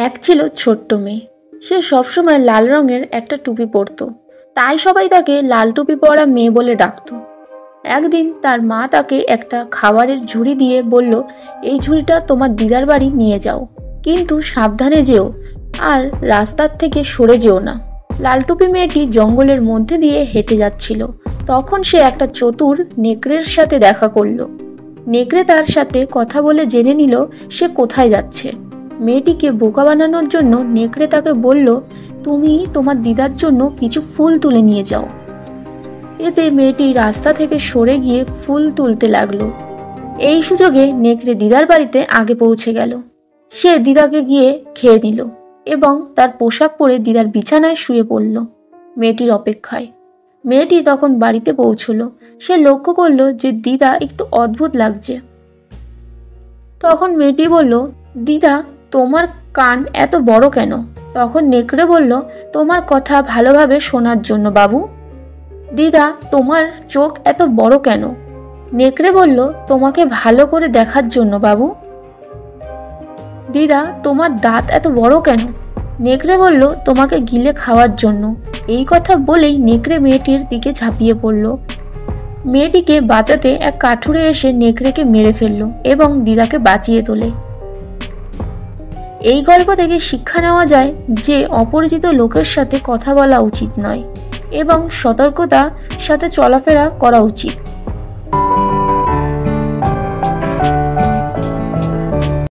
এক ছিল ছোট্ট মেয়ে। সে সবসময় লাল রঙের একটা টুপি পরত, তাই সবাই তাকে লাল টুপি পরা মেয়ে বলে ডাকত। একদিন তার মা তাকে একটা খাবারের ঝুড়ি দিয়ে বলল, এই ঝুড়িটা তোমার দিদার বাড়ি নিয়ে যাও, কিন্তু সাবধানে যেও আর রাস্তার থেকে সরে যেও না। লাল টুপি মেয়েটি জঙ্গলের মধ্যে দিয়ে হেঁটে যাচ্ছিল। তখন সে একটা চতুর নেকড়ের সাথে দেখা করলো। নেকড়ে তার সাথে কথা বলে জেনে নিল সে কোথায় যাচ্ছে। মেয়েটিকে বোকা বানানোর জন্য নেকড়ে তাকে বলল, তুমি তোমার দিদার জন্য কিছু ফুল তুলে নিয়ে যাও। এতে মেয়েটি রাস্তা থেকে সরে গিয়ে ফুল তুলতে লাগলো। এই সুযোগে নেকড়ে দিদার বাড়িতে আগে পৌঁছে গেল। সে দিদাকে গিয়ে খেয়ে নিল এবং তার পোশাক পরে দিদার বিছানায় শুয়ে পড়ল মেয়েটির অপেক্ষায়। মেয়েটি তখন বাড়িতে পৌঁছলো। সে লক্ষ্য করলো যে দিদা একটু অদ্ভুত লাগছে। তখন মেয়েটি বলল, দিদা, তোমার কান এত বড় কেন? তখন নেকড়ে বলল, তোমার কথা ভালোভাবে শোনার জন্য বাবু। দিদা, তোমার চোখ এত বড় কেন? নেকড়ে বলল, তোমাকে ভালো করে দেখার জন্য বাবু। দিদা, তোমার দাঁত এত বড় কেন? নেকড়ে বলল, তোমাকে গিলে খাওয়ার জন্য। এই কথা বলেই নেকড়ে মেয়েটির দিকে ঝাঁপিয়ে পড়ল। মেয়েটিকে বাঁচাতে এক কাঠুরে এসে নেকড়েকে মেরে ফেলল এবং দিদাকে বাঁচিয়ে তোলে। এই গল্প থেকে শিক্ষা নেওয়া যায় যে অপরিচিত লোকের সাথে কথা বলা উচিত নয় এবং সতর্কতার সাথে চলাফেরা করা উচিত।